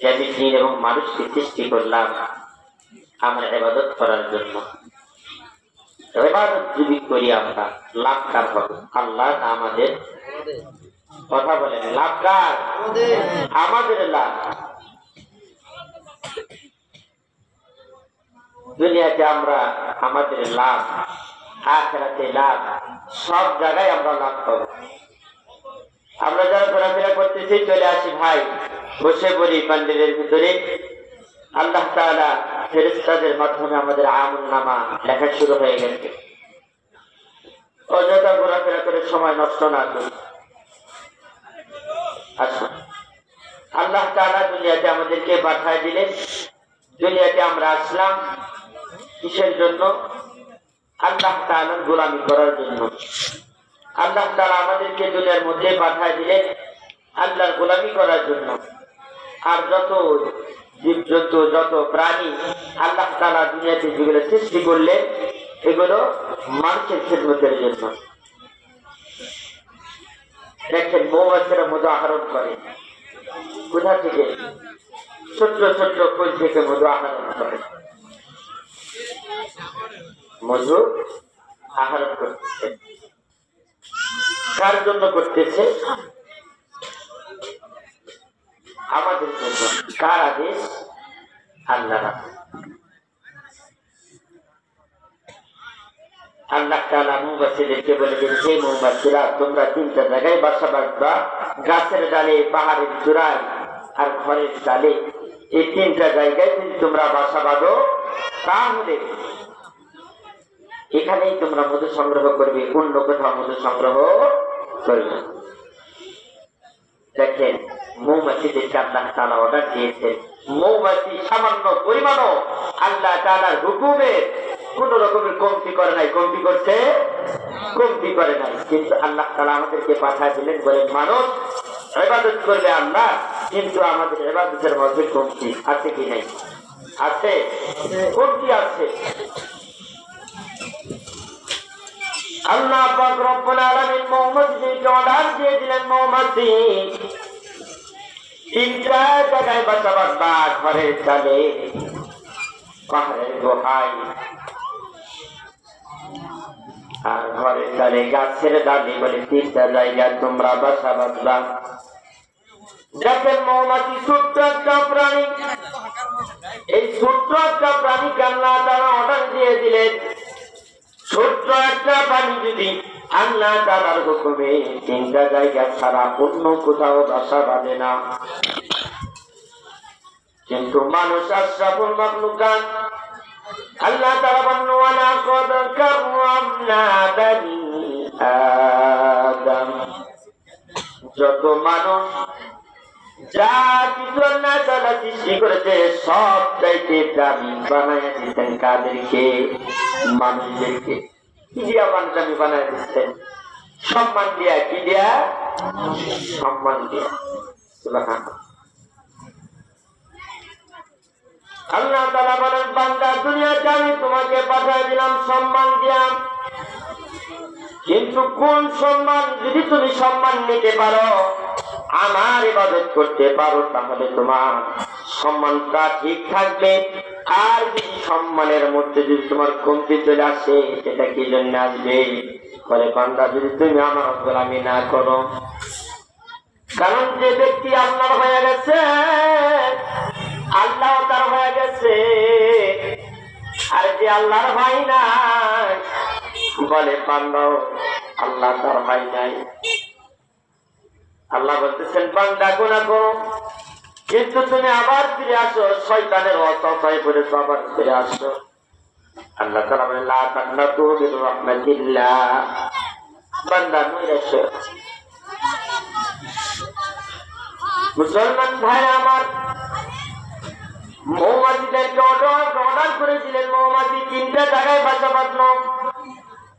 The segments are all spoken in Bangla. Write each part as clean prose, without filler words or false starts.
যে আমি জিন এবং মানুষকে সৃষ্টি করলাম আমরা ইবাদত করার জন্য। ইবাদত যদি করি আমরা, লাভ কার হবে? আল্লাহ না আমাদের? কথা বলেন, লাভ কার? আমাদের লাভ। দুনিয়াতে আমরা আমাদের লাভ, আখিরাতে লাভ, সব জায়গায় আমরা লাভ পাবো। আমরা যারা ঘোরাফেরা করতেছি চলে আসি ভাই, বসে পড়ি প্যান্ডেলের ভিতরে। আল্লাহ তাআলা ফেরেশতাদের মাধ্যমে আমাদের আমলনামা লেখা শুরু হয়ে গেছে। অযথা ঘোরাফেরা করে সময় নষ্ট না করি। আচ্ছা, আল্লাহ তাআলা দুনিয়াতে আমাদেরকে পাঠিয়ে দিলেন। দুনিয়াতে আমরা আসলাম কিসের জন্য? আল্লাহ তাআলার গোলামি করার জন্য। আল্লাহ তাআলা আমাদেরকে দুনিয়ার মধ্যে পাঠিয়ে দিলেন আল্লাহর গোলামি করার জন্য। আর যত জীবজন্তু, যত প্রাণী আল্লাহ তাআলা দুনিয়াতে যেগুলো সৃষ্টি করলেন এগুলো মানুষের খেদমতের জন্য। দেখেন, মৌমাছিরা মধু আহরণ করে কোথা থেকে? ছোট্ট ছোট্ট ফুল থেকে মধু আহরণ করে। মধু আহরণ করতেছে কার জন্য করতেছে? আমাদের জন্য। কার আদেশ? আল্লাহর আদেশ। আল্লাহ তাআলা মৌমাছিদেরকে বলেছেন, হে মৌমাছিরা, তোমরা তিনটা জায়গায় বাসা বাঁধবা, গাছের ডালে, পাহাড়ের চূড়ায় আর ঘরের ডালে। এই তিনটা জায়গায় যদি তোমরা বাসা বাঁধো তাহলে এখানেই তোমরা মধু সংগ্রহ করবে, অন্য কোথাও মধু সংগ্রহ করবে। দেখেন, মৌমাছিদেরকে আল্লাহ তাআলা অর্ডার দিয়েছেন। মৌমাছি সামান্য পরিমাণও আল্লাহ তাআলার হুকুমে কোন রকমের কমতি করে নাই। কমতি করছে? কমতি করে নাই। কিন্তু আল্লাহ তাআলা আমাদেরকে পাঠিয়ে দিলেন, বলেন মানুষ ইবাদত করবে আল্লাহ, কিন্তু আমাদের ইবাদতের মধ্যে কমতি আছে কি নাই? আছে, কমতি আছে। আল্লাহ পাক রব্বুল আলামিন মৌমাছিকে অর্ডার দিয়ে দিলেন, মৌমাছি তিনটা জায়গায় বাসা বাঁধবা, ঘরের চালে, পাহাড়ের গুহায় আর ঘরের চালে, গাছের ডালে। বলে তিনটা জায়গায় তোমরা বাসা বাঁধবা। দেখেন, মৌমাছি ছোট্ট একটা প্রাণী। এই ছোট্ট একটা প্রাণীকে আল্লাহ তাআলা অর্ডার দিয়ে দিলেন, ছোট্ট একটা প্রাণী যদি আল্লাহ তাআলার হুকুমে তিনটা জায়গা ছাড়া অন্য কোথাও বাসা বাঁধে না। কিন্তু মানুষ আশরাফুল মাখলুকাত। আল্লাহ তাআলা বলেন, ওয়ালাকাদ কাররামনা বানি আদম। যত মানুষ যা কিছু আল্লাহ তাআলা সৃষ্টি করেছে সব চাইতে দামি বানায় দিতেন কাদেরকে? মানুষদেরকে। কি দিয়া দামি বানায় দিচ্ছেন? সম্মান দিয়া। কি দিয়া? সম্মান দিয়া। সুবহানাল্লাহ। আল্লাহ তাআলা বলেন, বান্দা, দুনিয়াতে আমি তোমাকে পাঠিয়ে দিলাম সম্মান দিয়া, কিন্তু কোন সম্মান? যদি তুমি সম্মান নিতে পারো, আমার ইবাদত করতে পারো, তাহলে তোমার সম্মানটা ঠিক থাকবে। আর যদি সম্মানের মধ্যে যদি তোমার কমতি চলে আসে, সেটা কি জন্য আসবে? বলে, বান্দা, যদি তুমি আমার গোলামি না করো। কারণ যে ব্যক্তি আল্লাহর হয়ে গেছে, আল্লাহ তার হয়ে গেছে। আর যে আল্লাহর ভাই না, বলে বান্দা, আল্লাহ তার ভাই নাই। আল্লাহ বলতেছেন, বান্দা গুনাহ করো, কিন্তু তুমি আবার ফিরে আসো, শয়তানের ওয়াসওয়াসায় পড়েছো, আবার ফিরে আসো। আল্লাহ তাআলা বলেন, লা তাকনাতু মির রাহমাতিল্লাহ। বান্দা নৈরাশ্য। মুসলমান ভাই আমার, মৌমাছিদেরকে অর্ডার করেছিলেন, মৌমাছি তিনটা জায়গায় বাসা বাঁধলো।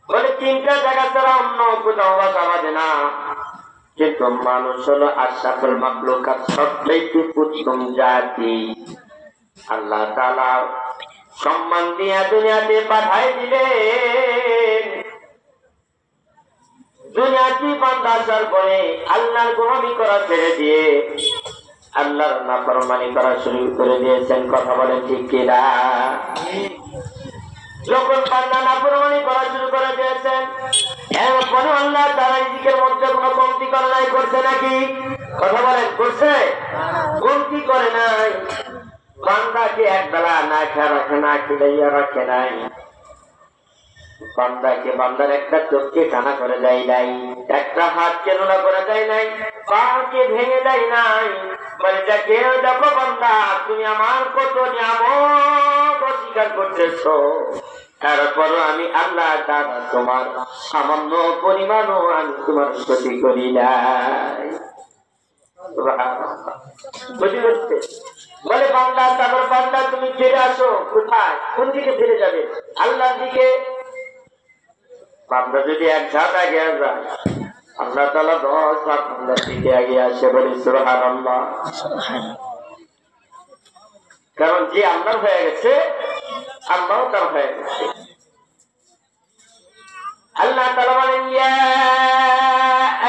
বলে তিনটা জায়গা ছাড়া অন্য কোথাও বাসা বাঁধে না। কিন্তু মানুষ হলো আশরাফুল মাখলুকাত, সবচেয়ে উত্তম জাতি। আল্লাহ তাআলা সম্মান দিয়া দুনিয়াতে পাঠাই দিলেন। দুনিয়াতে বান্দা আসার পরে আল্লাহর গোলামি করা ছেড়ে দিয়ে আল্লাহ আল্লাহর নাফরমানি করা শুরু করে দিয়েছেন। কথা বলেন ঠিক কিনা? যখন বান্দা নাফরমানি করা শুরু করে দিয়েছেন, এরপরে আল্লাহ তাআলা রিজিকের মধ্যে কোনো কমতি করে নাই, করছে নাকি? কথা বলেন, করছে? কমতি করে নাই। বান্দাকে একবেলা না খেয়ে রাখে, না খিলাইয়া রাখে নাই। বান্দাকে বান্দার একটা চোখকে কানা করে দেয় নাই, একটা হাতকে নোলা করে দেয় নাই, পাকে ভেঙে দেয় নাই। বলে যাকে দেখো বান্দা, তুমি আমার কত নিয়ামত অস্বীকার করতেছো, তারপরও আমি আল্লাহ তাআলা তোমার সামান্য পরিমাণও আমি তোমার ক্ষতি করি নাই। বলে বান্দা, তারপর বান্দা তুমি ফিরে আসো। কোথায়? কোন দিকে ফিরে যাবে? আল্লাহর দিকে। বান্দা যদি এক ধাপ আগে যায়, আল্লাহ তাআলা 10 ধাপ বান্দার দিকে এগিয়ে আসে। বলি সুবহানাল্লাহ। কারণ যে আল্লাহর হয়ে গেছে, আল্লাহও তার হয়ে গেছে। আল্লাহ তাআলা বলেন, ইয়া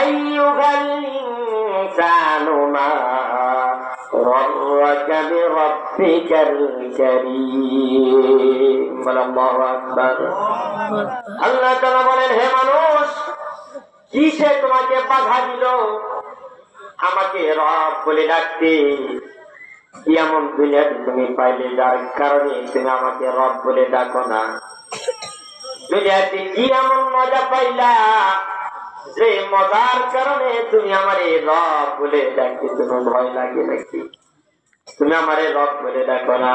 আইয়ুহাল ইনসানু মা গররাকা বিরাব্বিকাল কারীম। আল্লাহু আকবার। আল্লাহ তাআলা বলেন, হে মানুষ, কিসে তোমাকে বাধা দিল আমাকে রব বলে ডাকতে? এমন দুনিয়াতে তুমি পাইলে, যার কারণে তুমি আমাকে রব বলে ডাকো না? দুনিয়াতে কি এমন মজা পাইলা যে মজার কারণে তুমি আমারে রব বলে ডাকতে? তোমার ভয় লাগে নাকি? তুমি আমারে রব বলে ডাকো না?